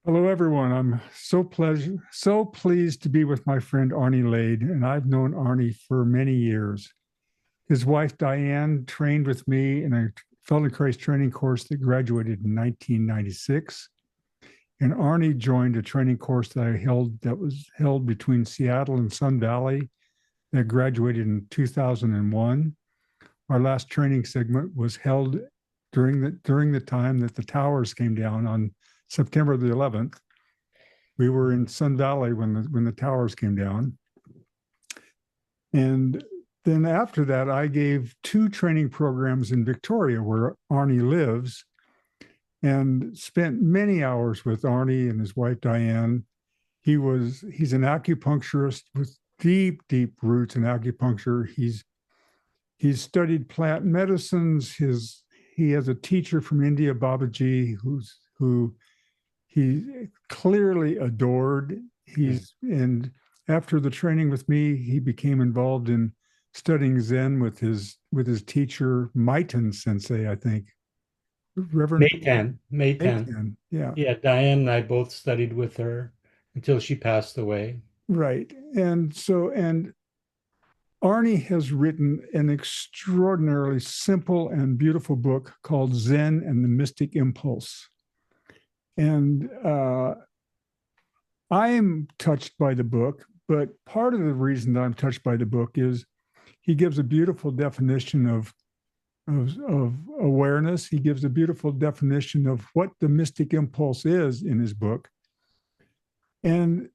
Hello, everyone. I'm so pleased to be with my friend Arnie Lade, and I've known Arnie for many years. His wife Diane trained with me in a Feldenkrais training course that graduated in 1996, and Arnie joined a training course that was held between Seattle and Sun Valley that graduated in 2001. Our last training segment was held during the time that the towers came down on September the 11th. We were in Sun Valley when the towers came down. And then after that, I gave two training programs in Victoria where Arnie lives and spent many hours with Arnie and his wife Diane. He's an acupuncturist with deep roots in acupuncture. He's studied plant medicines. He has a teacher from India, Babaji, who he clearly adored. And after the training with me, he became involved in studying Zen with his teacher, Maitan Sensei, I think. Reverend May 10, May 10. Maitan. Yeah, Yeah, Diane and I both studied with her until she passed away. right. And Arnie has written an extraordinarily simple and beautiful book called Zen and the Mystic Impulse. And I am touched by the book, but part of the reason that I'm touched by the book is he gives a beautiful definition of awareness. He gives a beautiful definition of what the mystic impulse is in his book. And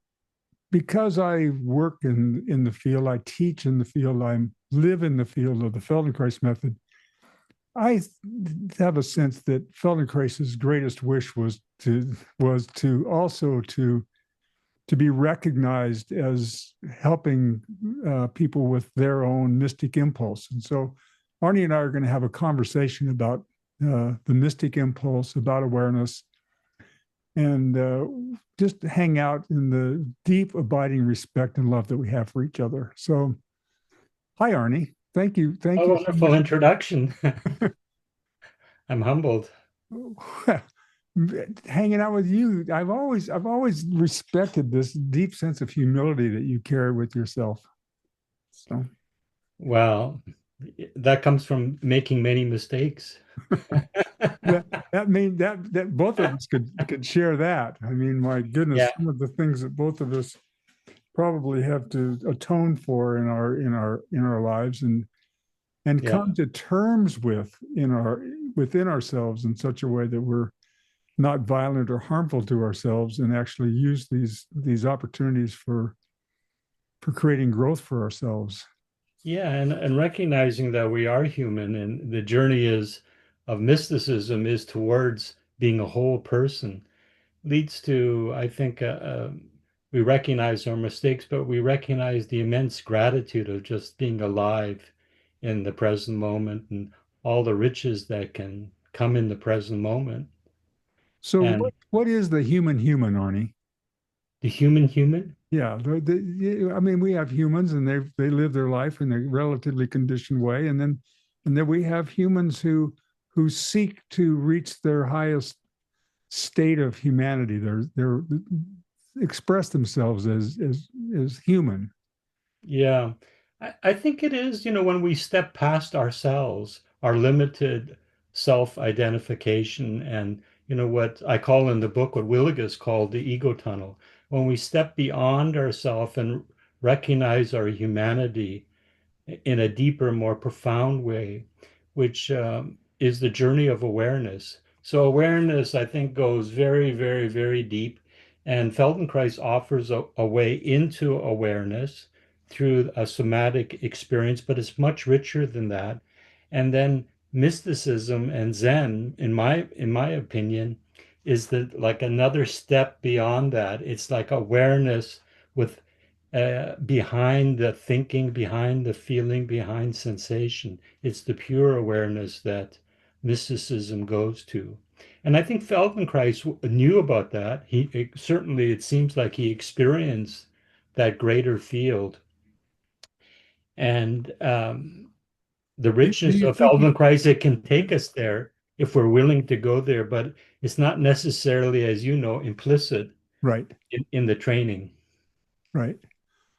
because I work in the field, I teach in the field, I live in the field of the Feldenkrais method, I have a sense that Feldenkrais's greatest wish was to also to be recognized as helping people with their own mystic impulse. And so Arnie and I are going to have a conversation about the mystic impulse, about awareness, and just hang out in the deep, abiding respect and love that we have for each other. So, hi, Arnie. Thank you. A Thank you so wonderful much. introduction. I'm humbled. Hanging out with you. I've always respected this deep sense of humility that you carry with yourself. So Well, that comes from making many mistakes. that that both of us could share that. I mean, my goodness, Yeah, some of the things that both of us probably have to atone for in our lives and yeah, come to terms with in our within ourselves in such a way that we're not violent or harmful to ourselves and actually use these opportunities for creating growth for ourselves. yeah, and recognizing that we are human and the journey is of mysticism is towards being a whole person. Leads to, I think, we recognize our mistakes, but we recognize the immense gratitude of just being alive in the present moment and all the riches that can come in the present moment. So And what is the human, Arnie? the human, Yeah, I mean, we have humans and they live their life in a relatively conditioned way, and then we have humans who seek to reach their highest state of humanity. They're express themselves as human. yeah, I think it is, when we step past ourselves, our limited self-identification, and what I call in the book, what Williges called the ego tunnel, when we step beyond ourselves and recognize our humanity in a deeper, more profound way, which is the journey of awareness. So, awareness, I think, goes very, very, very deep. And Feldenkrais offers a way into awareness through a somatic experience, but it's much richer than that. And then mysticism and Zen, in my opinion, is like another step beyond that. It's like awareness with behind the thinking, behind the feeling, behind sensation. It's the pure awareness that mysticism goes to. And I think Feldenkrais knew about that. Certainly, it seems like he experienced that greater field. And the Do richness you of think Feldenkrais, it can take us there. if we're willing to go there, but it's not necessarily, as you know, implicit Right, in the training. right.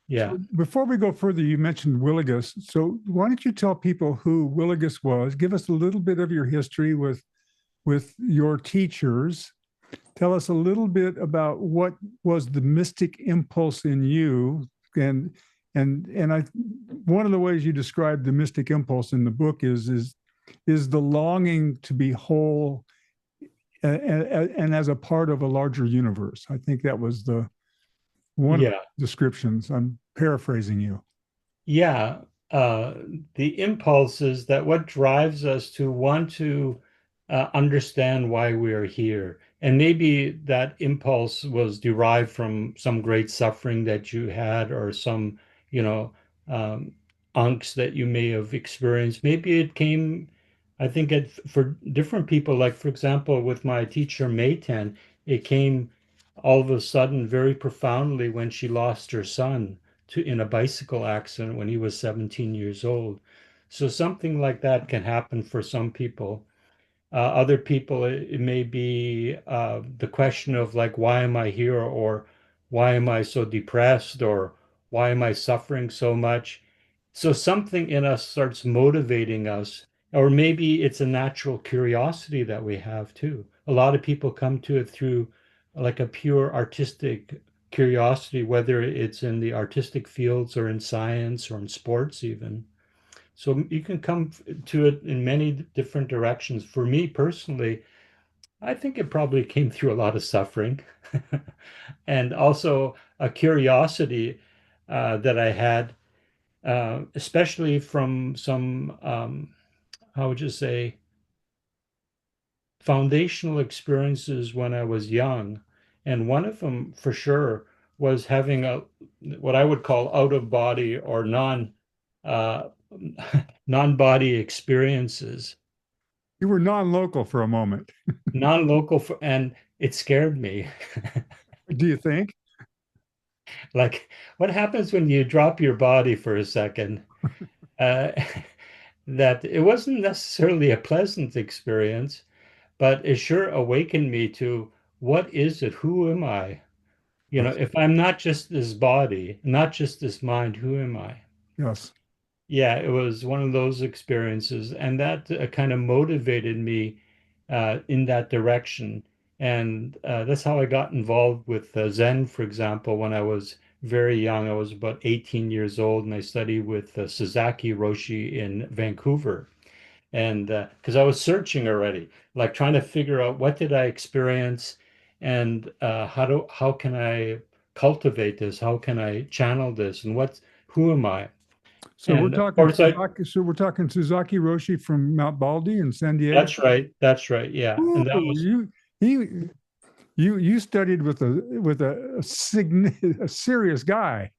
Yeah. So before we go further, you mentioned Willigus. So why don't you tell people who Willigus was? Give us a little bit of your history with your teachers. Tell us a little bit about what was the mystic impulse in you, and I one of the ways you describe the mystic impulse in the book is the longing to be whole and as a part of a larger universe. I think that was the one of Yeah. the descriptions. I'm paraphrasing you. Yeah, uh, the impulse is that what drives us to want to understand why we are here. And maybe that impulse was derived from some great suffering that you had or some, you know, um, angst that you may have experienced. Maybe it came, I think, for different people, like, for example, with my teacher, Mayten, it came all of a sudden very profoundly when she lost her son in a bicycle accident when he was 17 years old. So something like that can happen for some people. Other people, it may be the question of like, why am I here? Or why am I so depressed? Or why am I suffering so much? So something in us starts motivating us. Or maybe it's a natural curiosity that we have too. A lot of people come to it through like a pure artistic curiosity, whether it's in the artistic fields or in science or in sports even. So you can come to it in many different directions. For me personally, I think it probably came through a lot of suffering and also a curiosity that I had, especially from some, how would you say, foundational experiences when I was young. And one of them for sure was having a what I would call out of body or uh, non-body experiences, You were non-local for a moment. non-local for, and it scared me. Do you think? Like, what happens when you drop your body for a second? Uh, that it wasn't necessarily a pleasant experience, but it sure awakened me to what is it? Who am I? You know, Yes. if I'm not just this body, not just this mind, who am I? Yes. Yeah, it was one of those experiences, and that kind of motivated me in that direction. And that's how I got involved with Zen, for example, when I was very young. I was about 18 years old, and I studied with Sasaki Roshi in Vancouver. And because I was searching already, like trying to figure out what did I experience, and how can I cultivate this? How can I channel this? And who am I? So we're And of talking course, Suzaki. So we're talking Suzaki Roshi from Mount Baldy in San Diego. that's right. That's right. Yeah. And that Ooh, was, he you studied with a serious guy.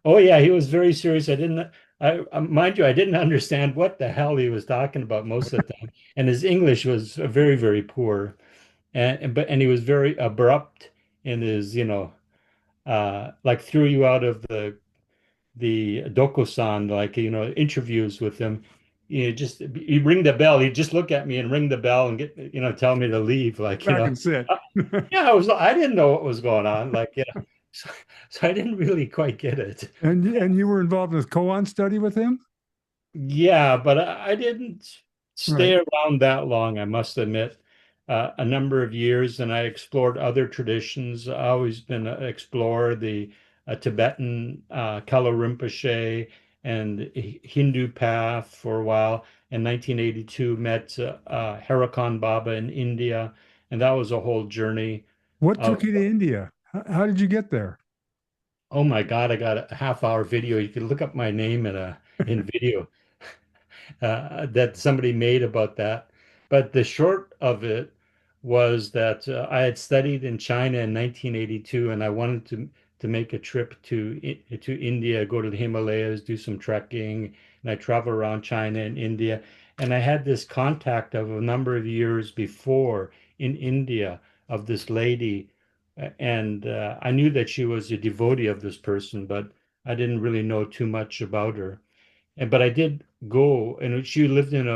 oh, yeah, he was very serious. Mind you, I didn't understand what the hell he was talking about most of the time. And his English was very, very poor. And he was very abrupt in his, like threw you out of the Dokusan, like, interviews with him. You ring the bell. He'd just look at me and ring the bell and tell me to leave. Like, Back and sit. yeah, I didn't know what was going on. Like, so, so I didn't really quite get it. And you were involved with koan study with him, Yeah, but I didn't right? stay around that long, I must admit. A number of years, and I explored other traditions. I always been an explorer, the Tibetan Kala Rinpoche and Hindu path for a while. In 1982, met Harakan Baba in India, and that was a whole journey What of, took you to India? How did you get there? oh my God, I got a half-hour video. You can look up my name in video that somebody made about that. But the short of it was that I had studied in China in 1982, and I wanted to make a trip to India, go to the Himalayas, do some trekking, and I travel around China and India. And I had this contact of a number of years before in India of this lady, and I knew that she was a devotee of this person, but I didn't really know too much about her. But I did go, and she lived in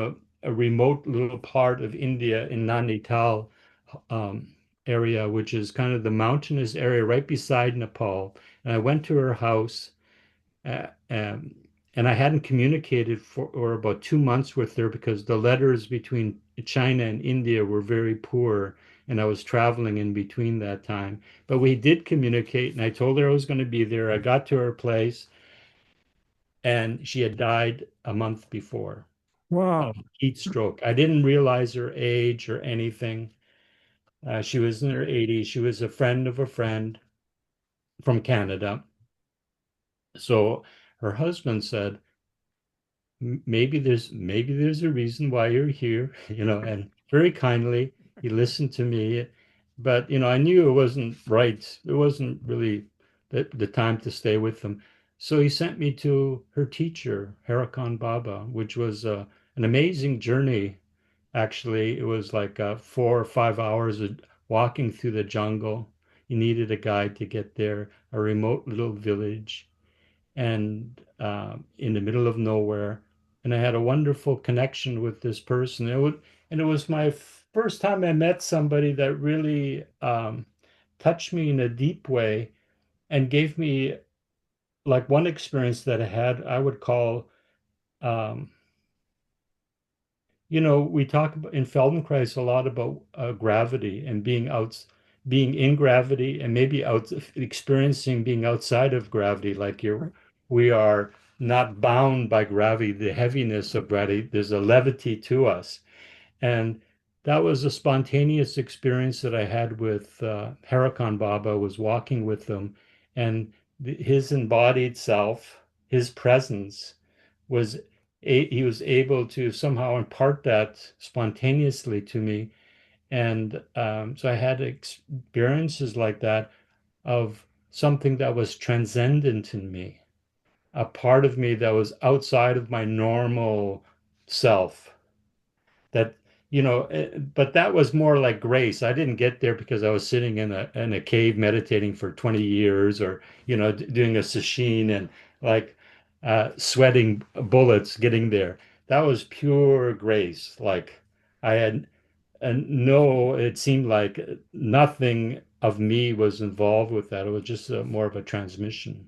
a remote little part of India in Nainital area, which is kind of the mountainous area right beside Nepal. And I went to her house, uh, um, and I hadn't communicated for about 2 months with her because the letters between China and India were very poor, and I was traveling in between that time. But we did communicate, and I told her I was going to be there. I got to her place, and she had died a month before of Wow. heat stroke. I didn't realize her age or anything. She was in her 80s. She was a friend of a friend from Canada. So her husband said, maybe there's a reason why you're here, and very kindly he listened to me, but I knew it wasn't right. It wasn't really the time to stay with them. So he sent me to her teacher, Harakan Baba, which was an amazing journey. Actually, it was like 4 or 5 hours of walking through the jungle. You needed a guide to get there, a remote little village and in the middle of nowhere. And I had a wonderful connection with this person. And it was my first time I met somebody that really touched me in a deep way and gave me like one experience that I had, I would call, um, we talk about in Feldenkrais a lot about gravity and being in gravity and maybe out experiencing being outside of gravity, like we are not bound by gravity, the heaviness of gravity. There's a levity to us, and that was a spontaneous experience that I had with Harakan Baba. Was walking with them, and his embodied self, his presence was he was able to somehow impart that spontaneously to me. And so I had experiences like that of something that was transcendent in me, a part of me that was outside of my normal self. That, but that was more like grace. I didn't get there because I was sitting in a cave meditating for 20 years or, doing a sesshin and like sweating bullets getting there. That was pure grace. Like I had, and no, it seemed like nothing of me was involved with that. It was just more of a transmission.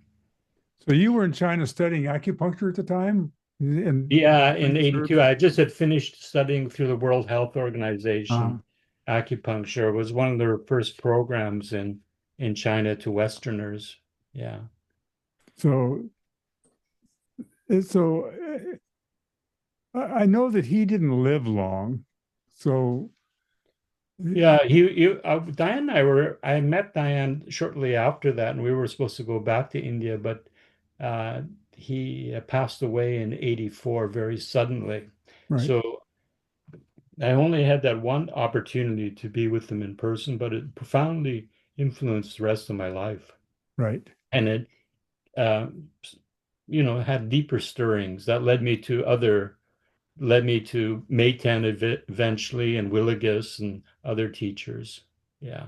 So you were in China studying acupuncture at the time and Yeah, in doing research? 82, I just had finished studying through the World Health Uh, Organization. Acupuncture was one of their first programs in China to Westerners. Yeah. so so I know that he didn't live long. So Yeah, Diane and I met Diane shortly after that, and we were supposed to go back to India, but uh, he passed away in 84 very suddenly. right, So I only had that one opportunity to be with him in person, but it profoundly influenced the rest of my life. right. And it uh, had deeper stirrings that led me to Maytan eventually and Willigus and other teachers. Yeah.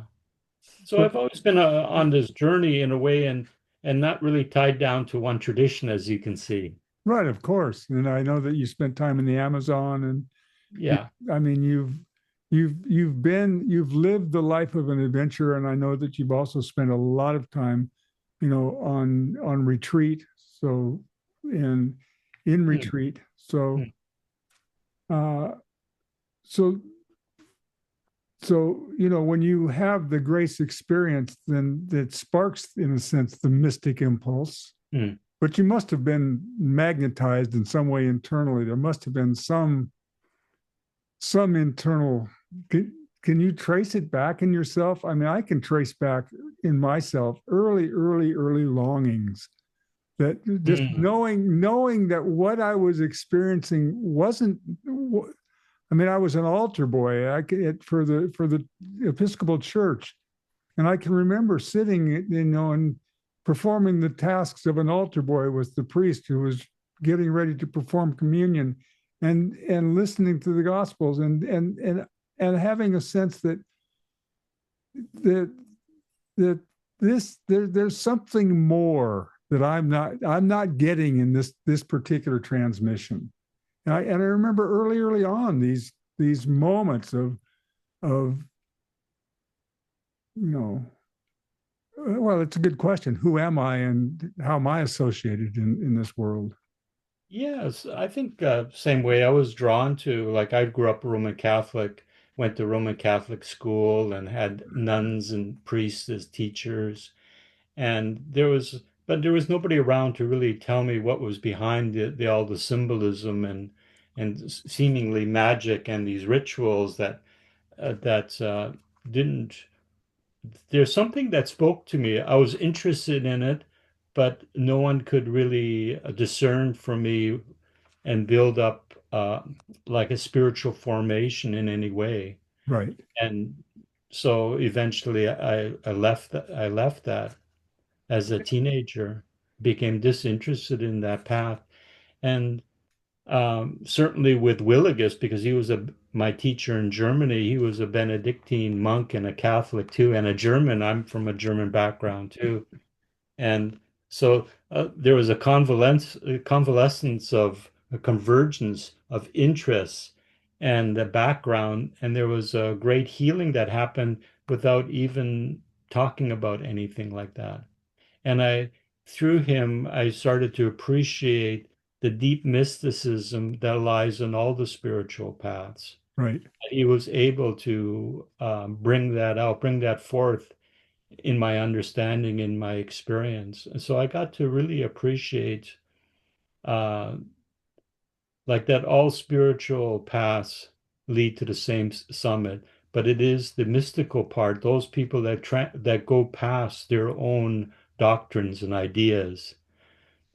So So I've always been on this journey in a way and not really tied down to one tradition, as you can see. right, of course. And I know that you spent time in the Amazon and you, Yeah. I mean you've lived the life of an adventurer, and I know that you've also spent a lot of time, on retreat. So and in Mm, retreat. So mm, uh so when you have the grace experience, then that sparks, in a sense, the mystic impulse. mm, But you must have been magnetized in some way internally. There must have been some internal. Can you trace it back in yourself? I mean, I can trace back in myself early longings that just mm, knowing that what I was experiencing wasn't. I mean, I was an altar boy. For the Episcopal Church, and I can remember sitting, and performing the tasks of an altar boy with the priest who was getting ready to perform communion, and listening to the Gospels, and having a sense that that there's something more that I'm not getting in this particular transmission, And I remember early on these moments of you know, well, it's a good question. Who am I and how am I associated in this world? Yes, I think same way I was drawn to, like I grew up Roman Catholic, went to Roman Catholic school and had nuns and priests as teachers. And but there was nobody around to really tell me what was behind all the symbolism and seemingly magic and these rituals that didn't. There's something that spoke to me. I was interested in it, but no one could really discern for me and build up like a spiritual formation in any way. Right, And so eventually I left that as a teenager, became disinterested in that path. And certainly with Willigis, because he was my teacher in Germany, he was a Benedictine monk and a Catholic too, and a German. I'm from a German background too. And so there was a convalescence of a convergence of interests and the background, and there was a great healing that happened without even talking about anything like that. And through him, I started to appreciate the deep mysticism that lies in all the spiritual paths. right, He was able to bring that out, bring that forth in my understanding, in my experience. And so I got to really appreciate uh, like that all spiritual paths lead to the same summit, but it is the mystical part, those people that go past their own doctrines and ideas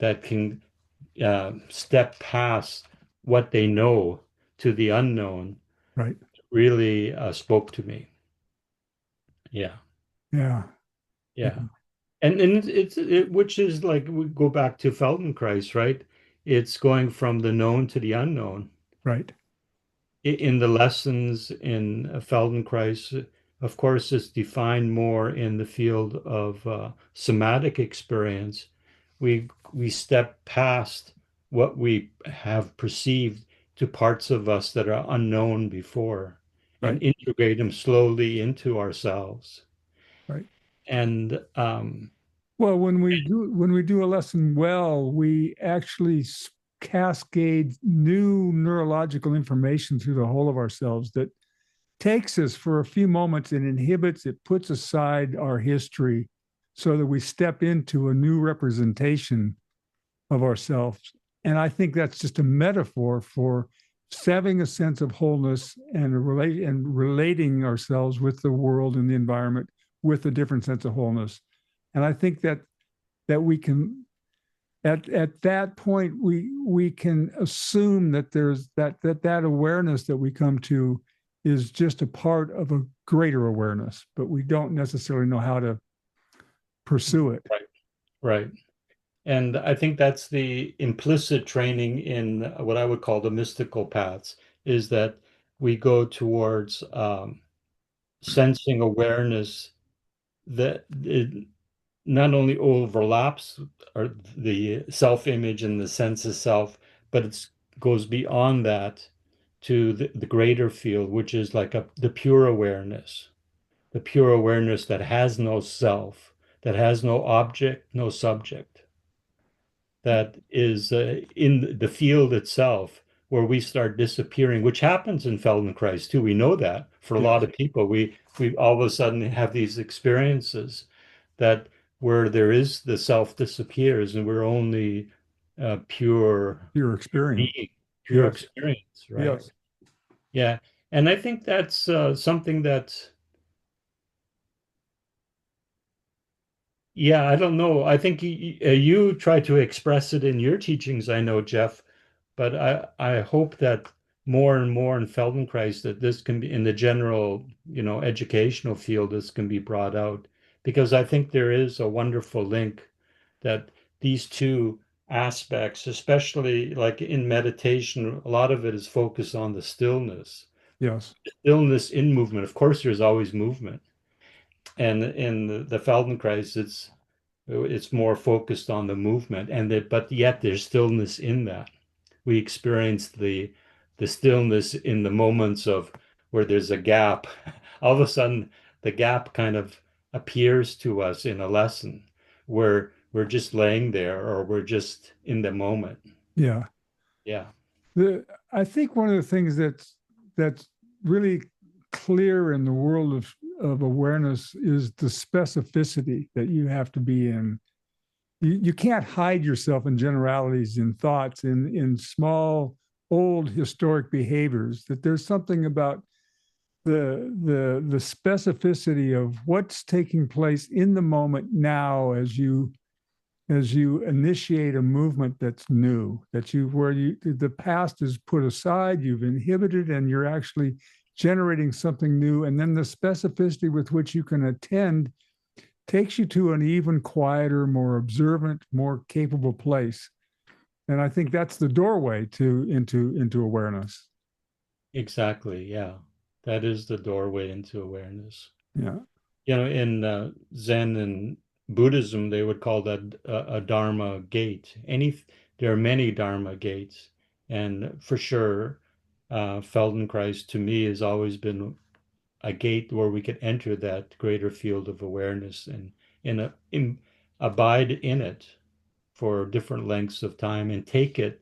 that can step past what they know to the unknown right. really spoke to me. Yeah, Yeah, yeah, yeah. And which is like we go back to Feldenkrais, right? It's going from the known to the unknown. right, In the lessons in Feldenkrais, of course, it's defined more in the field of somatic experience. We step past what we have perceived to parts of us that are unknown before and right, integrate them slowly into ourselves. right. And Well, when we do a lesson well, we actually cascade new neurological information through the whole of ourselves that takes us for a few moments and inhibits it, puts aside our history so that we step into a new representation of ourselves. And I think that's just a metaphor for having a sense of wholeness and relating ourselves with the world and the environment with a different sense of wholeness. And I think that we can at that point we can assume that there's that awareness that we come to is just a part of a greater awareness, but we don't necessarily know how to pursue it. right, right. And I think that's the implicit training in what I would call the mystical paths, is that we go towards sensing awareness that it not only overlaps or the self-image and the sense of self, but it goes beyond that to the greater field, which is like the pure awareness that has no self, that has no object, no subject, that is in the field itself where we start disappearing, which happens in Feldenkrais too. We know that for a lot Yes, of people, we all of a sudden have these experiences that where there is the self disappears and we're only your pure experience. being, pure Yes, experience, right? yes, Yeah, and I think that's something that, yeah, I don't know. I think you try to express it in your teachings, I know, Jeff. But I hope that more and more in Feldenkrais that this can be in the general, educational field, this can be brought out because I think there is a wonderful link that these two aspects, especially like in meditation, a lot of it is focused on the yes, stillness in movement. Of course, there's always movement, and in the Feldenkrais, it's more focused on the movement, but yet there's stillness in that. we experience the stillness in the moments of where there's a gap. All of a sudden, the gap kind of appears to us in a lesson where we're just laying there or we're just in the moment. Yeah. Yeah. The I think one of the things that's really clear in the world of awareness is the specificity that you have to be in. You can't hide yourself in generalities, in thoughts, in small old historic behaviors. That there's something about the specificity of what's taking place in the moment now as you initiate a movement that's new, that you where you the past is put aside, you've inhibited, and you're actually generating something new. And then the specificity with which you can attend takes you to an even quieter, more observant, more capable place. And I think that's the doorway to into awareness. Exactly. Yeah. That is the doorway into awareness. Yeah. In Zen and Buddhism, they would call that a Dharma gate. There are many Dharma gates, and for sure, Feldenkrais to me has always been a gate where we could enter that greater field of awareness and abide in it for different lengths of time and take it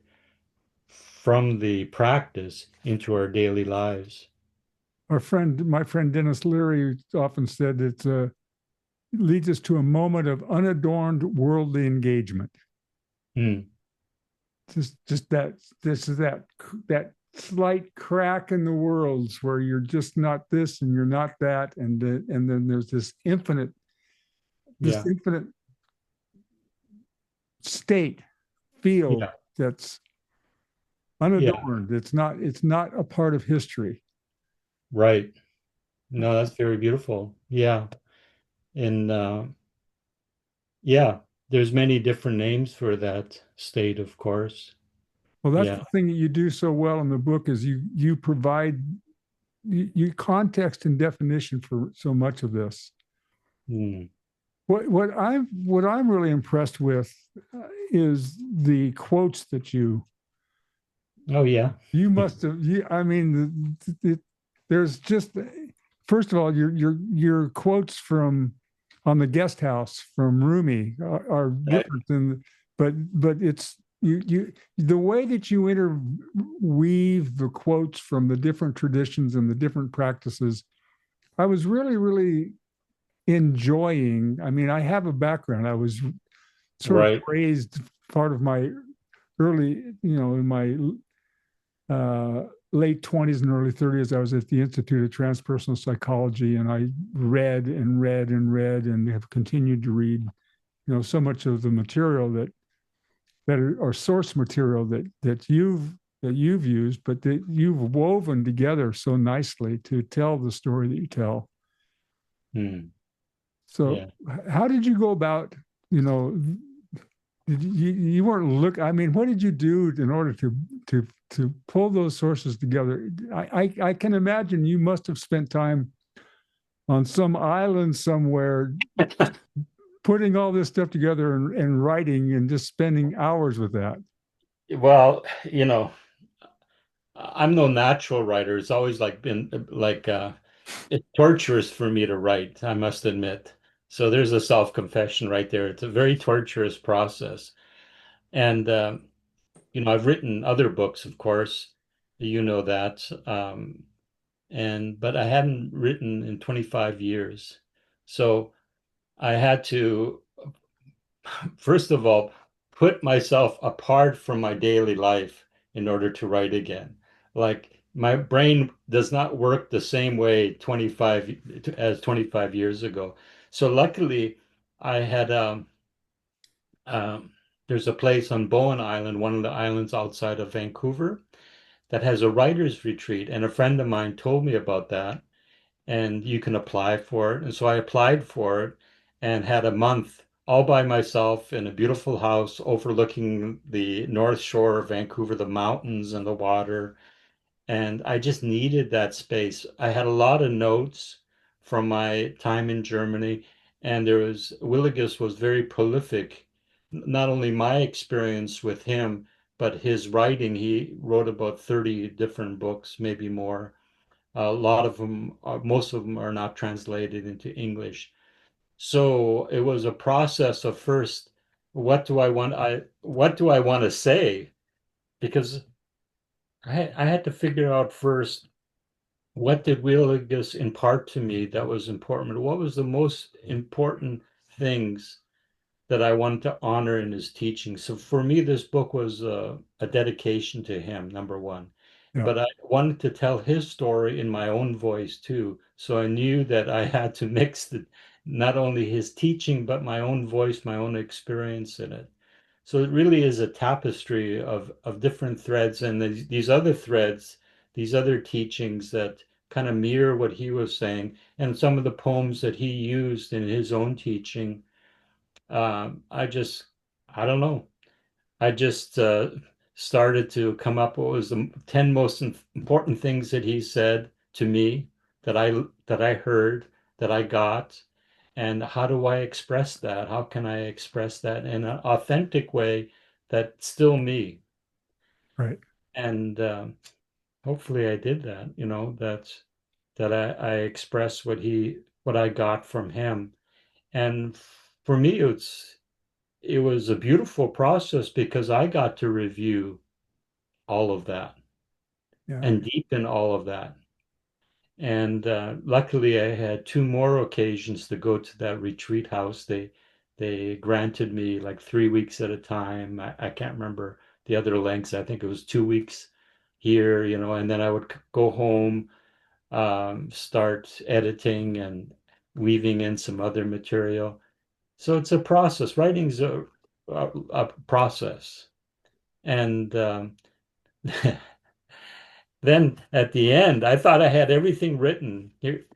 from the practice into our daily lives. My friend Dennis Leary often said it leads us to a moment of unadorned worldly engagement. Hmm. Just that this is that slight crack in the worlds where you're just not this and you're not that, and then there's this Yeah. infinite state field Yeah. that's Yeah. unadorned. It's not a part of history. Right. No, that's very beautiful. Yeah. And yeah, there's many different names for that state, of course. Well, that's Yeah. the thing that you do so well in the book is you provide you context and definition for so much of this. Hmm. What I'm really impressed with is the quotes that Oh, yeah. you must have. I mean, there's just first of all your quotes from on the guest house from Rumi are Right. different than, but it's you the way that you interweave the quotes from the different traditions and the different practices. I was really enjoying. I mean, I have a background. I was sort of Right. raised part of my early, in my late 20s and early 30s, I was at the Institute of Transpersonal Psychology, and I read and read and read and have continued to read, so much of the material that are source material that you've used, but that you've woven together so nicely to tell the story that you tell. Hmm. So, Yeah. how did you go about, you know, you weren't look. I mean, what did you do in order to pull those sources together? I can imagine you must have spent time on some island somewhere putting all this stuff together and writing and just spending hours with that. Well, I'm no natural writer. It's always like been like it's torturous for me to write, I must admit. So there's a self-confession right there. It's a very torturous process. And I've written other books, of course. You know that. But I hadn't written in 25 years. So I had to, first of all, put myself apart from my daily life in order to write again. Like my brain does not work the same way 25 years ago. So luckily, I had um, there's a place on Bowen Island, one of the islands outside of Vancouver, that has a writer's retreat. And a friend of mine told me about that, and you can apply for it. And so I applied for it and had a month all by myself in a beautiful house overlooking the north shore of Vancouver, the mountains and the water. And I just needed that space. I had a lot of notes from my time in Germany, and Willigus was very prolific, not only my experience with him, but his writing, he wrote about 30 different books, maybe more. A lot of them, most of them are not translated into English. So it was a process of first, what do I want to say? Because I had to figure out first, what did Willigus impart to me that was important? What was the most important things that I wanted to honor in his teaching? So for me, this book was a dedication to him, number one. Yeah. But I wanted to tell his story in my own voice too. So I knew that I had to mix not only his teaching, but my own voice, my own experience in it. So it really is a tapestry of different threads, and these other threads, these other teachings that kind of mirror what he was saying, and some of the poems that he used in his own teaching. I just, I don't know. I just started to come up what was the 10 most important things that he said to me that I heard, that I got, and how do I express that? How can I express that in an authentic way that's still me? Right. And hopefully I did that, that I expressed what I got from him. And for me, it was a beautiful process because I got to review all of that Yeah. and deepen all of that. And luckily, I had two more occasions to go to that retreat house. They granted me like 3 weeks at a time. I can't remember the other lengths. I think it was 2 weeks here, and then I would go home, start editing and weaving in some other material. So it's a process. Writing's a process. And then at the end, I thought I had everything written here,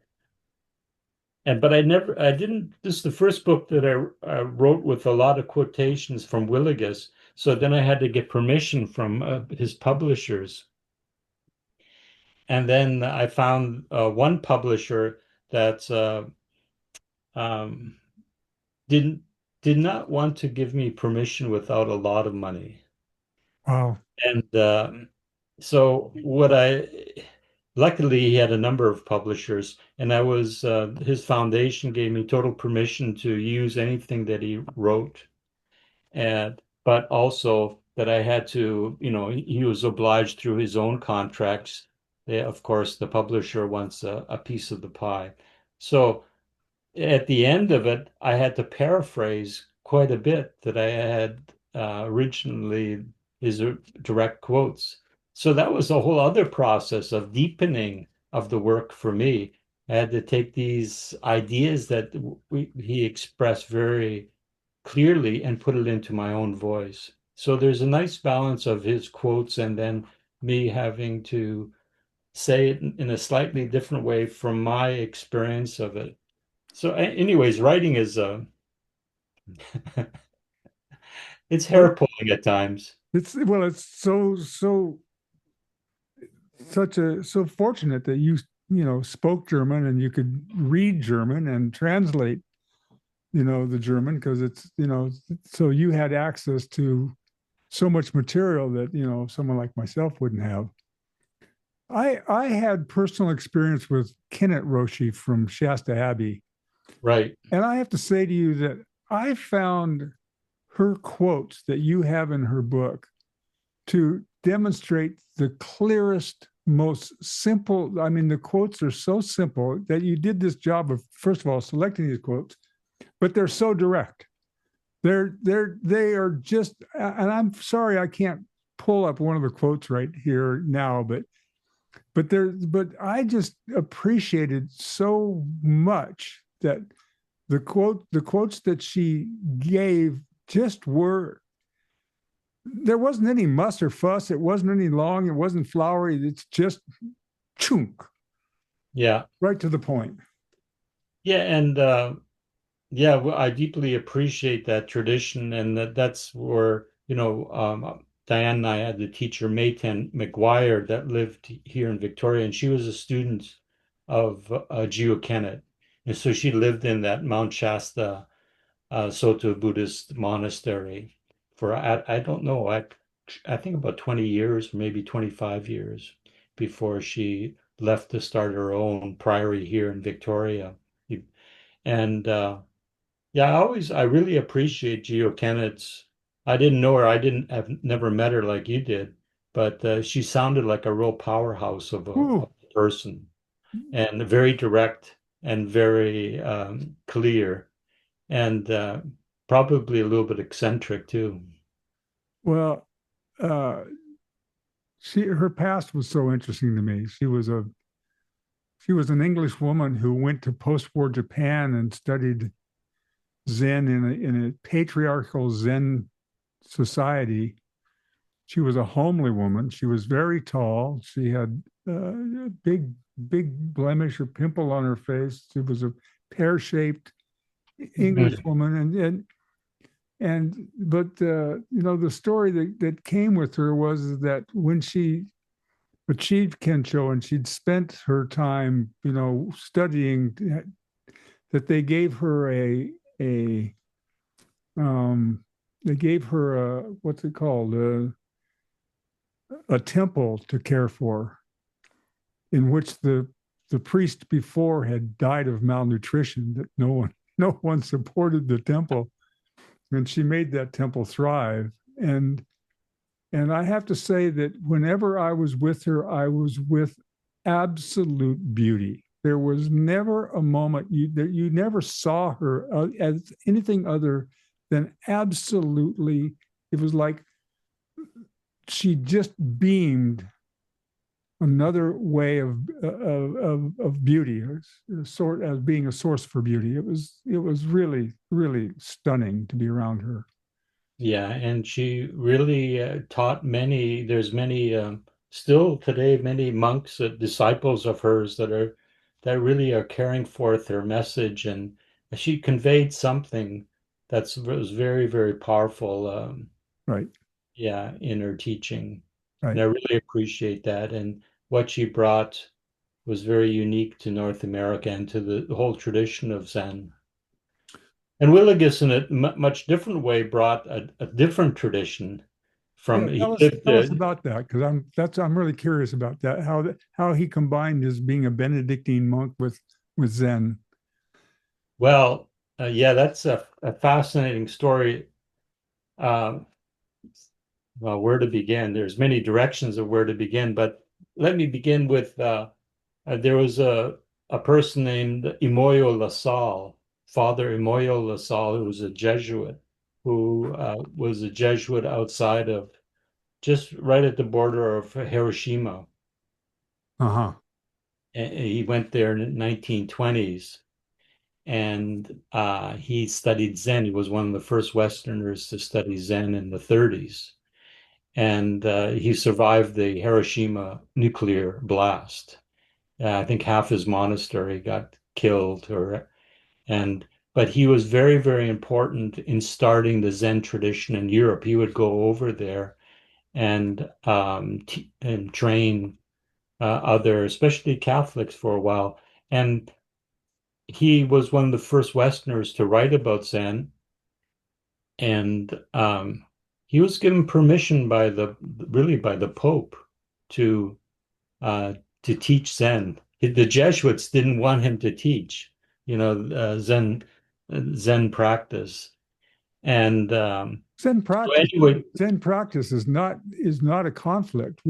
but I didn't. This is the first book that I wrote with a lot of quotations from Willigus. So then I had to get permission from his publishers, and then I found one publisher that um, didn't did not want to give me permission without a lot of money. Wow. And so luckily he had a number of publishers, and his foundation gave me total permission to use anything that he wrote, but also that I had to, he was obliged through his own contracts. Of course, the publisher wants a piece of the pie. So at the end of it, I had to paraphrase quite a bit that I had originally his direct quotes. So that was a whole other process of deepening of the work for me. I had to take these ideas that he expressed very clearly and put it into my own voice. So there's a nice balance of his quotes and then me having to say it in a slightly different way from my experience of it. So, anyways, writing is it's Well, hair pulling at times. it's so fortunate that you spoke German and you could read German and translate the German because it's so you had access to so much material that someone like myself wouldn't have. I had personal experience with Kennett Roshi from Shasta Abbey, Right. and I have to say to you that I found her quotes that you have in her book to demonstrate the clearest, most simple. I mean, the quotes are so simple that you did this job of, first of all, selecting these quotes, but they're so direct. They are just, and I'm sorry I can't pull up one of the quotes right here now, but I just appreciated so much that the quotes that she gave just were, there wasn't any muss or fuss. It wasn't any long. It wasn't flowery. It's just chunk, Yeah. right to the point. Yeah. And yeah, well, I deeply appreciate that tradition, and that's where, Diane and I had the teacher Mayten McGuire that lived here in Victoria, and she was a student of Geo Kennett. And so she lived in that Mount Shasta Soto Buddhist monastery for I don't know, I think about 20 years, maybe 25 years before she left to start her own priory here in Victoria. And yeah, I really appreciate Geo Kennett's. I didn't know her. I've never met her like you did, but she sounded like a real powerhouse of Ooh, a person, and very direct and very clear, and probably a little bit eccentric too. well, uh, her past was so interesting to me. She was an English woman who went to post-war Japan and studied Zen in a patriarchal Zen society. She was a homely woman. She was very tall. She had a big blemish or pimple on her face. She was a pear-shaped English Mhm. woman, but you know, the story that came with her was that when she achieved Kensho and she'd spent her time, you know, studying, that they gave her a um, they gave her a, what's it called, a temple to care for, in which the priest before had died of malnutrition, that no one supported the temple, and she made that temple thrive. And I have to say that whenever I was with her, I was with absolute beauty. There was never a moment that you never saw her as anything other than absolutely. It was like she just beamed another way of beauty, sort as being a source for beauty. It was really stunning to be around her. Yeah, and she really taught many. There's many still today, many monks, disciples of hers that really are carrying forth her message, and she conveyed something was very, very powerful. Right, Yeah, in her teaching, and right. I really appreciate that. And what she brought was very unique to North America and to the whole tradition of Zen. And Willigis, in a much different way, brought a different tradition Yeah, from he lived. tell us about that, because I'm really curious about that. How he combined his being a Benedictine monk with Zen. Well, yeah, that's a fascinating story. Um, well, where to begin? There's many directions of where to begin, but let me begin with there was a person named Imoyo LaSalle, Father Imoyo LaSalle, who was a Jesuit, who was a Jesuit outside of just right at the border of Hiroshima. Uh-huh. He went there in the 1920s, and he studied Zen. He was one of the first Westerners to study Zen in the 30s. And he survived the Hiroshima nuclear blast. I think half his monastery got killed, and but he was very, very important in starting the Zen tradition in Europe. He would go over there and and train other, especially Catholics, for a while. And he was one of the first Westerners to write about Zen, and he was given permission by the Pope to uh, to teach Zen. The Jesuits didn't want him to teach, Zen practice, and so anyway, Zen practice is not a conflict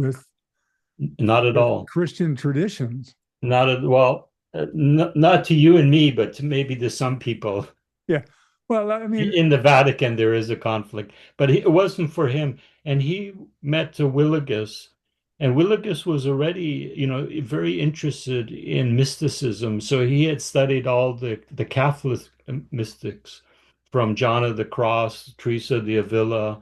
not at with all. Christian traditions. Not at well, not to you and me, but to maybe to some people. Yeah. Well, I mean, In the Vatican, there is a conflict, but it wasn't for him. And he met Willigis, and Willigis was already, very interested in mysticism. So he had studied all the Catholic mystics, from John of the Cross, Teresa de Avila,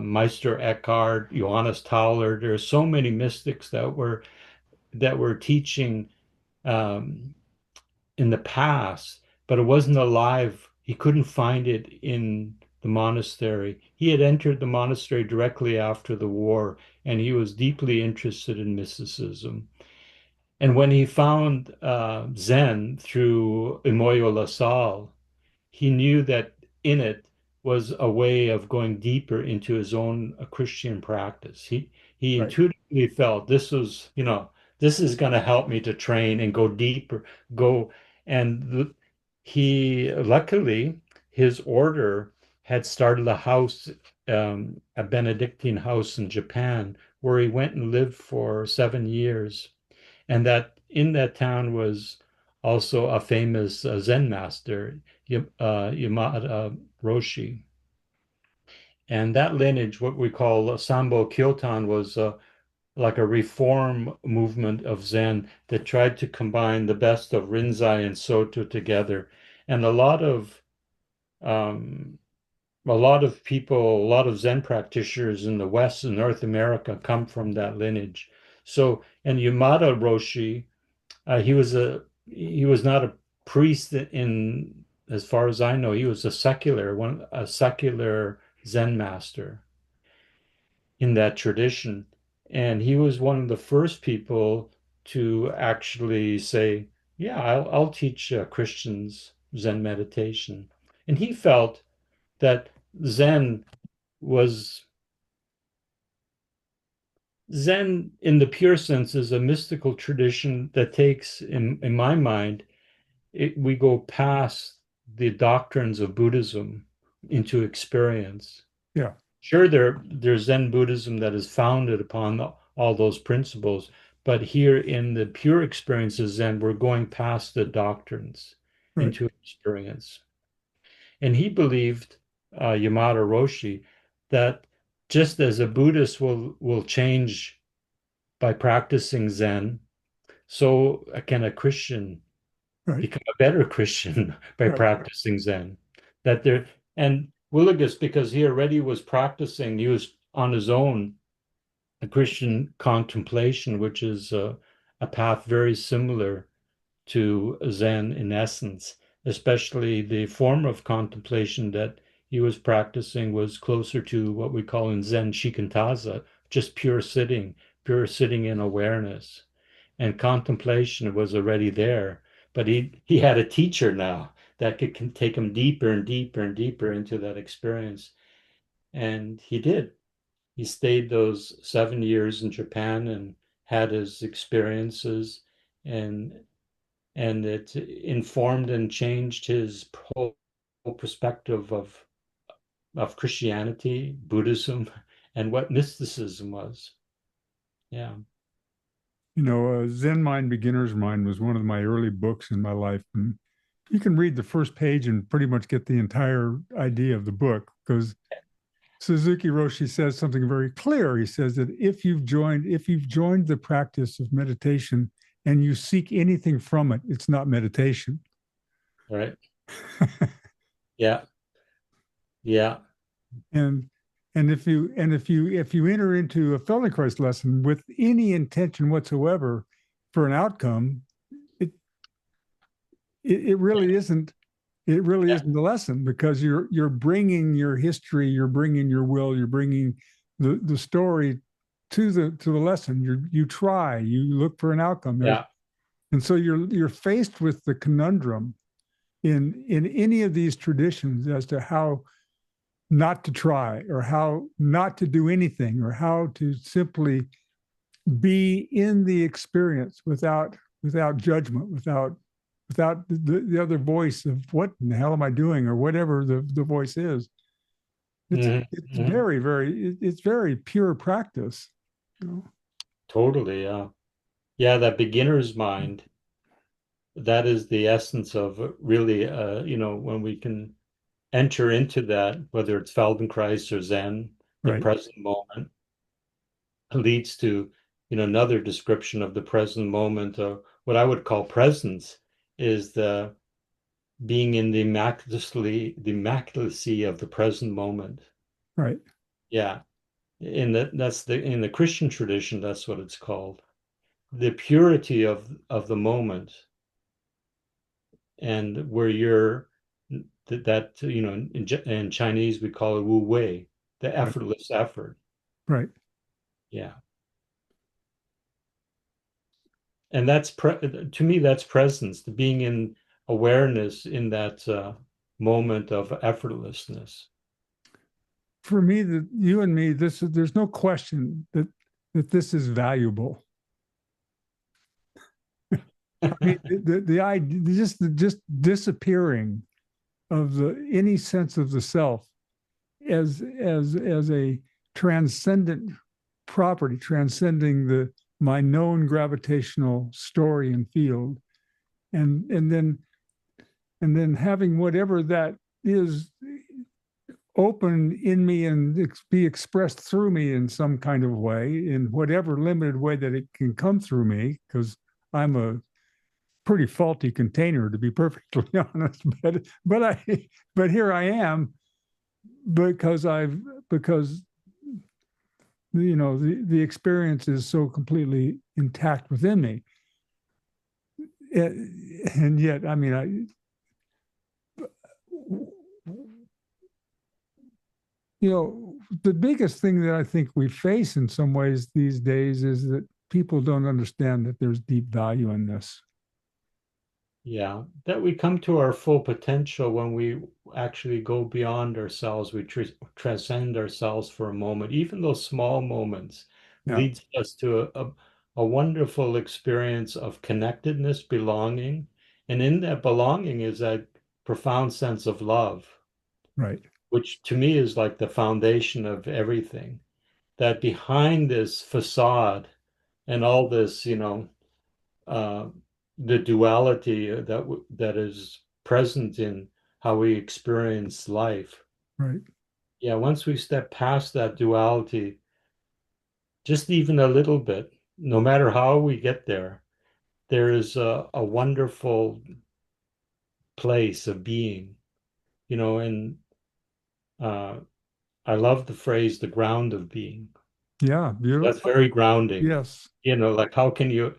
Meister Eckhart, Johannes Tauler. There are so many mystics that were teaching um, in the past, but it wasn't alive. He couldn't find it in the monastery. He had entered the monastery directly after the war, and he was deeply interested in mysticism. And when he found Zen through Imoyo LaSalle, he knew that in it was a way of going deeper into his own Christian practice. He Right. intuitively felt this was, this is going to help me to train and go deeper, go and he luckily his order had started a house, a Benedictine house in Japan, where he went and lived for 7 years, and that in that town was also a famous Zen master, Yamada Roshi. And that lineage, what we call Sambo Kyotan, was like a reform movement of Zen that tried to combine the best of Rinzai and Soto together. And um, a lot of people, a lot of Zen practitioners in the West and North America come from that lineage. So, and Yamada Roshi, he was not a priest in, as far as I know, he was a secular Zen master in that tradition. And he was one of the first people to actually say, yeah, I'll teach Christians Zen meditation. And he felt that Zen was Zen in the pure sense is a mystical tradition that takes, in my mind, we go past the doctrines of Buddhism into experience. Yeah. Sure, there's Zen Buddhism that is founded upon all those principles, but here in the pure experiences, Zen, we're going past the doctrines Right. into experience. And he believed, Yamada Roshi, that just as a Buddhist will change by practicing Zen, so can a Christian Right. become a better Christian by Right. practicing Zen. That there and Willigus, because he already was practicing, he was on his own a Christian contemplation, which is a path very similar to Zen in essence, especially the form of contemplation that he was practicing was closer to what we call in Zen shikantaza, just pure sitting in awareness. And contemplation was already there, but he had a teacher now that can take him deeper and deeper and deeper into that experience. And he did. He stayed those 7 years in Japan and had his experiences, and it informed and changed his whole perspective of Christianity, Buddhism, and what mysticism was. Yeah. Zen Mind, Beginner's Mind was one of my early books in my life. And you can read the first page and pretty much get the entire idea of the book because Suzuki Roshi says something very clear. He says that if you've joined the practice of meditation and you seek anything from it, it's not meditation. Right. Yeah. Yeah. and if you enter into a Feldenkrais lesson with any intention whatsoever for an outcome, it it really isn't Yeah. the lesson because you're bringing your history, you're bringing your will, you're bringing the story to the lesson. You try, you look for an outcome there, Yeah. and so you're faced with the conundrum in any of these traditions as to how not to try or how not to do anything or how to simply be in the experience without judgment, without the other voice of what in the hell am I doing or whatever the voice is. Mhm. It's Mhm. it's very pure practice, you know. Totally. Yeah. Yeah. That beginner's mind, that is the essence of really, when we can enter into that, whether it's Feldenkrais or Zen, the Right, present moment leads to, another description of the present moment. What I would call presence is the being in the immaculacy of the present moment. right. Yeah. In the Christian tradition, that's what it's called. The purity of the moment, and where you're that, in Chinese we call it wu wei, the Right, effortless effort. right. Yeah. And to me, that's presence, the being in awareness in that moment of effortlessness. for me, that you and me, this is, there's no question that this is valuable. I mean, the idea, just disappearing of the any sense of the self as a transcendent property, transcending the my known gravitational story and field, and then having whatever that is open in me and be expressed through me in some kind of way, in whatever limited way that it can come through me, because I'm a pretty faulty container, to be perfectly honest. But here I am because the experience is so completely intact within me. And yet, I mean, the biggest thing that I think we face in some ways these days is that people don't understand that there's deep value in this. Yeah, that we come to our full potential when we actually go beyond ourselves. We transcend ourselves for a moment. Even those small moments Yeah, leads us to a wonderful experience of connectedness, belonging. And in that belonging is that profound sense of love, right, which to me is like the foundation of everything. That behind this facade and all this, uh, the duality that is present in how we experience life. right. Yeah, once we step past that duality, just even a little bit, no matter how we get there, there is a wonderful place of being, and uh, I love the phrase "the ground of being." Yeah, That's beautiful. very grounding. Yes. Like how can you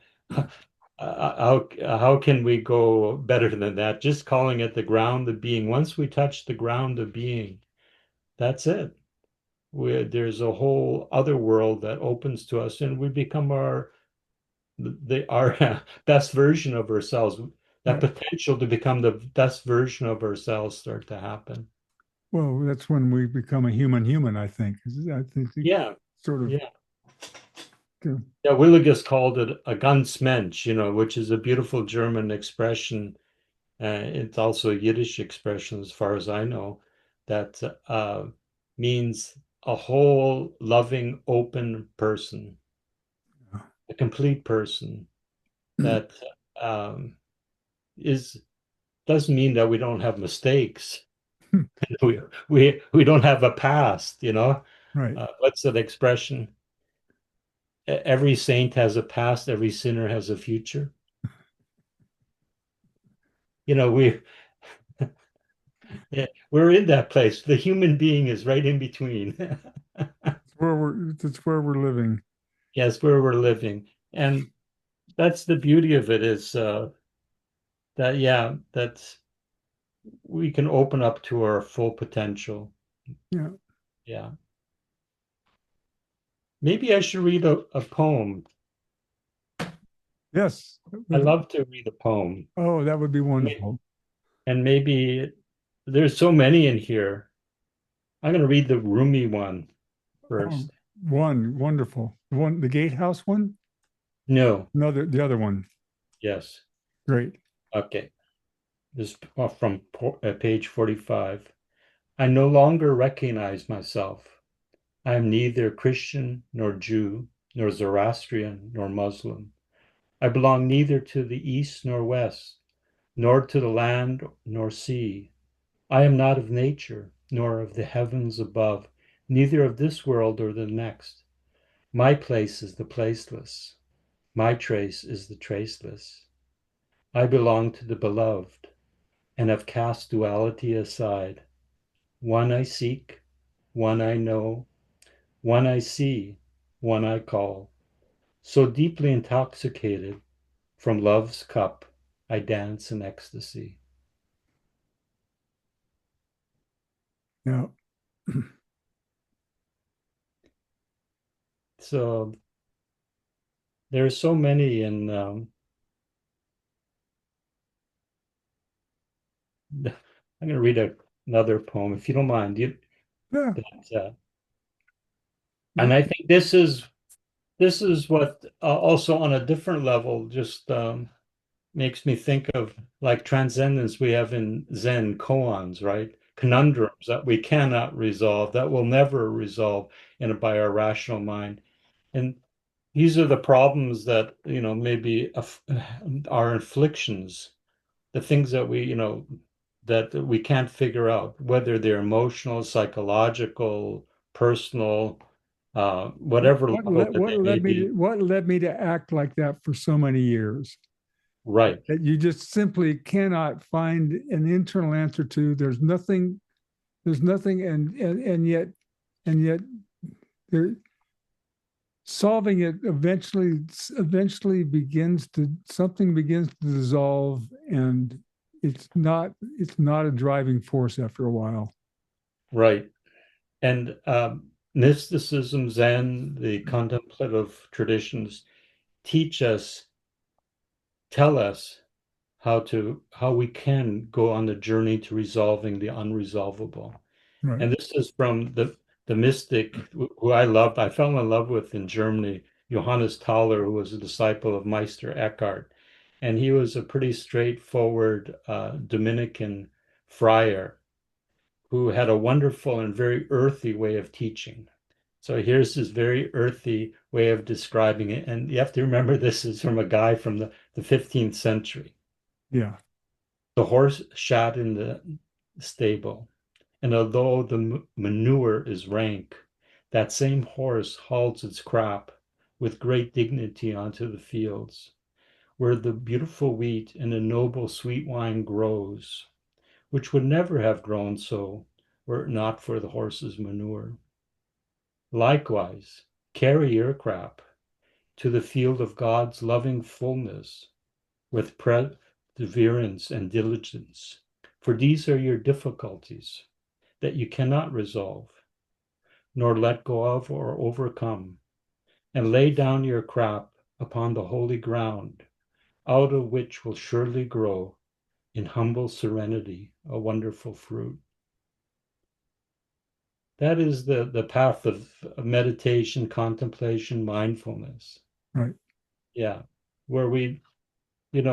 how can we go better than that? Just calling it the ground of being. Once we touch the ground of being, that's it. There's a whole other world that opens to us, and we become our best version of ourselves. That Yeah. potential to become the best version of ourselves start to happen. Well, that's when we become a human, I think. I think it Yeah, sort of, yeah. uh, Yeah, Williges called it a Ganzmensch, which is a beautiful German expression. It's also a Yiddish expression, as far as I know, that means a whole, loving, open person, a complete person that um, is doesn't mean that we don't have mistakes. We don't have a past, right. What's that expression? Every saint has a past, every sinner has a future. We yeah, we're in that place. The human being is right in between. That's where we're living. Yes, where we're living. And that's the beauty of it is that, yeah, that we can open up to our full potential. Yeah. Yeah. Maybe I should read a poem. Yes. I love to read a poem. Oh, that would be May- wonderful. And maybe there's so many in here. I'm going to read the Rumi one Oh, first. one wonderful. The gatehouse one. No, The other one. yes. Great. Okay. This from page 45. I no longer recognize myself. I am neither Christian nor Jew, nor Zoroastrian nor Muslim. I belong neither to the east nor west, nor to the land nor sea. I am not of nature, nor of the heavens above, neither of this world or the next. My place is the placeless. My trace is the traceless. I belong to the beloved, and have cast duality aside. One I seek, one I know, one I see, one I call. So deeply intoxicated from love's cup, I dance in ecstasy. Yeah. So there's so many, and I'm going to read another poem, if you don't mind. Yeah. That, and I think this is what also on a different level just makes me think of like transcendence we have in Zen koans, right? Conundrums that we cannot resolve, that will never resolve by our rational mind. And these are the problems that, maybe our afflictions, the things that that we can't figure out, whether they're emotional, psychological, personal, whatever level that they may be. What led me to act like that for so many years Right, that you just simply cannot find an internal answer to. There's nothing, and yet there, solving it eventually begins to something begins to dissolve, and it's not a driving force after a while. right. And mysticism, Zen, the contemplative traditions teach us, tell us how we can go on the journey to resolving the unresolvable. Right. And this is from the mystic who I loved. I fell in love with in Germany, Johannes Thaler, who was a disciple of Meister Eckhart. And he was a pretty straightforward Dominican friar who had a wonderful and very earthy way of teaching. So here's his very earthy way of describing it. And you have to remember this is from a guy from the 15th century. Yeah. The horse shat in the stable, and although the manure is rank, that same horse hauls its crop with great dignity onto the fields, where the beautiful wheat and the noble sweet wine grows, which would never have grown so were it not for the horse's manure. Likewise, carry your crop to the field of God's loving fullness with perseverance and diligence, for these are your difficulties that you cannot resolve, nor let go of or overcome, and lay down your crop upon the holy ground, out of which will surely grow in humble serenity a wonderful fruit. That is the path of meditation, contemplation, mindfulness. Right. Yeah. Where we, in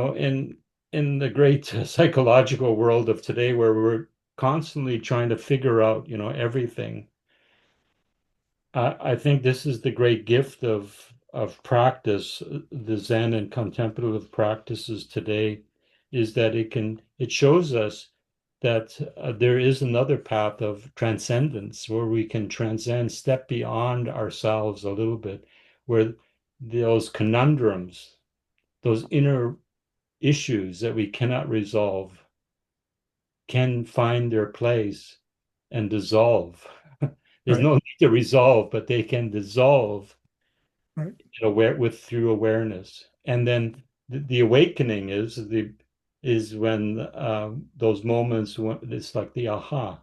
the great psychological world of today, where we're constantly trying to figure out, everything. I think this is the great gift of practice, the Zen and contemplative practices today, is that it shows us that there is another path of transcendence where we can transcend, step beyond ourselves a little bit, where those conundrums, those inner issues that we cannot resolve can find their place and dissolve. There's Right. no need to resolve, but they can dissolve Right. through awareness. And then the awakening is when those moments when it's like the aha,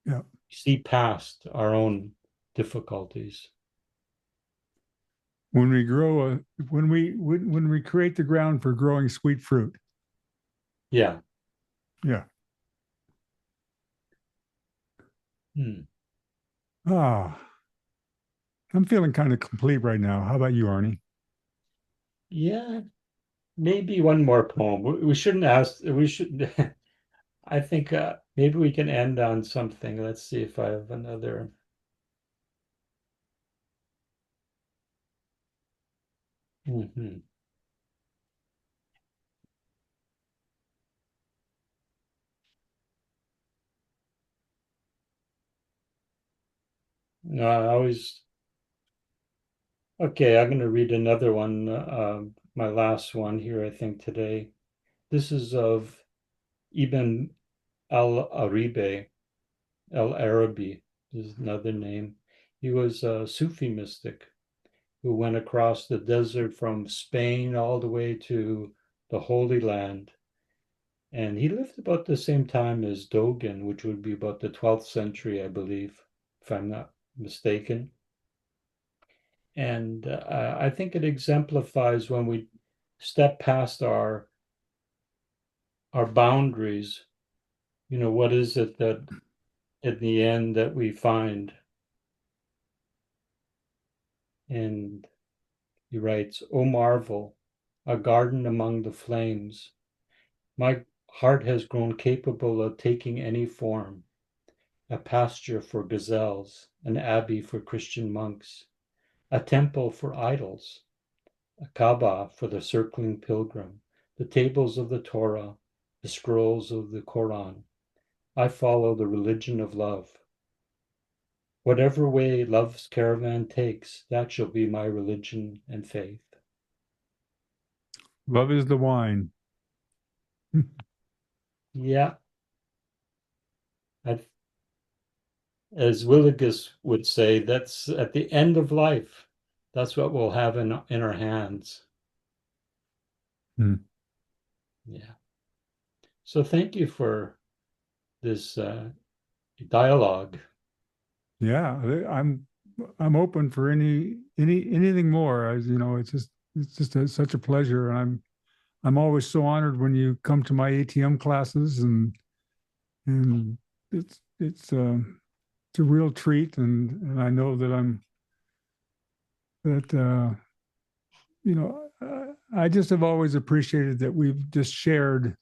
Yeah. see past our own difficulties. When we grow a when we create the ground for growing sweet fruit. Yeah. Yeah. Hmm. Ah, I'm feeling kind of complete right now. How about you, Arnie? Yeah. Maybe one more poem. We shouldn't ask. We should. I think maybe we can end on something. Let's see if I have another. Mhm. No, I always. Okay, I'm going to read another one. My last one here, I think today. This is of Ibn al-Arabi. Al-Arabi is another name. He was a Sufi mystic who went across the desert from Spain all the way to the Holy Land. And he lived about the same time as Dogen, which would be about the 12th century, I believe, if I'm not mistaken. And I think it exemplifies when we step past our boundaries. What is it that in the end that we find. And he writes, "O marvel, a garden among the flames. My heart has grown capable of taking any form, a pasture for gazelles, an abbey for Christian monks, a temple for idols, a Kaaba for the circling pilgrim, the tables of the Torah, the scrolls of the Koran. I follow the religion of love. Whatever way love's caravan takes, that shall be my religion and faith." Love is the wine. Yeah, I, as Willigus would say, that's at the end of life. That's what we'll have in our hands. Hmm. Yeah. So thank you for this dialogue. Yeah, I'm open for anything more. As you know, it's just such a pleasure, and I'm always so honored when you come to my ATM classes, and it's a real treat, and I know that that I just have always appreciated that we've just shared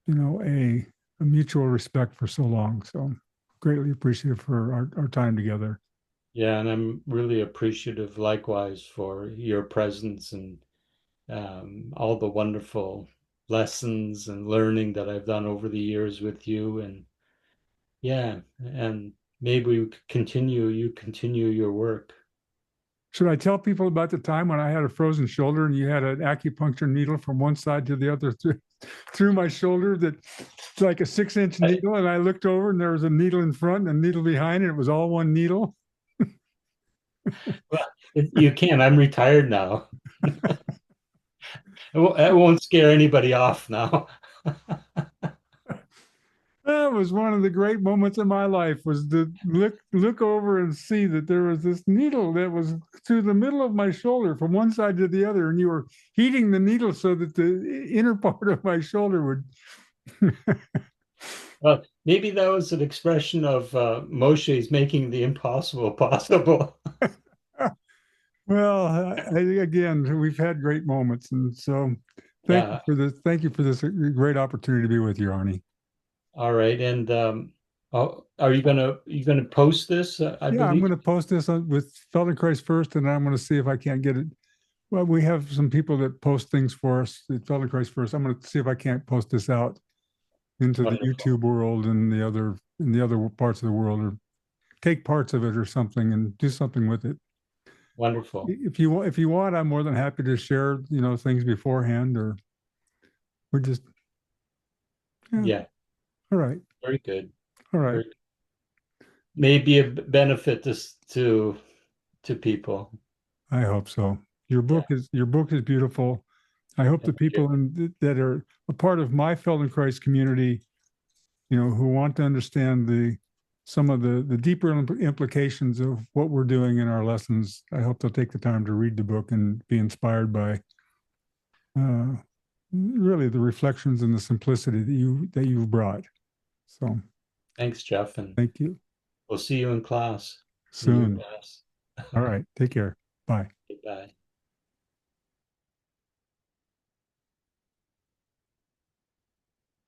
a mutual respect for so long. So greatly appreciative for our time together. Yeah, and I'm really appreciative likewise for your presence and all the wonderful lessons and learning that I've done over the years with you. And yeah, and maybe we could you continue your work. Should I tell people about the time when I had a frozen shoulder and you had an acupuncture needle from one side to the other through my shoulder that it's like a 6-inch I, needle, and I looked over and there was a needle in front and a needle behind, and it was all one needle. well, you can. I'm retired now. It won't scare anybody off now. That was one of the great moments of my life, was to look over and see that there was this needle that was through the middle of my shoulder from one side to the other, and you were heating the needle so that the inner part of my shoulder would. Maybe that was an expression of Moshe's making the impossible possible. Well, again, we've had great moments, and so Yeah. thank you for this great opportunity to be with you, Arnie. All right. And are you gonna post this? I Yeah, I'm believe. going to post this with Feldenkrais first, and I'm going to see if I can't get it. Well, we have some people that post things for us at Feldenkrais first. I'm going to see if I can't post this out into the Wonderful. YouTube world and the other parts of the world, or take parts of it or something and do something with it. Wonderful. If you want, I'm more than happy to share things beforehand, or we're just yeah. Yeah. All right, Very good. all right. Very, maybe a benefit to people. I hope so. Your book is beautiful. I hope the Thank you. people that are a part of my Feldenkrais community, who want to understand some of the deeper implications of what we're doing in our lessons. I hope they'll take the time to read the book and be inspired by uh, really the reflections and the simplicity that you've brought. So Thanks, Jeff, and thank you. we'll see you in class in your Soon. class. All right. Take care. Bye. Goodbye.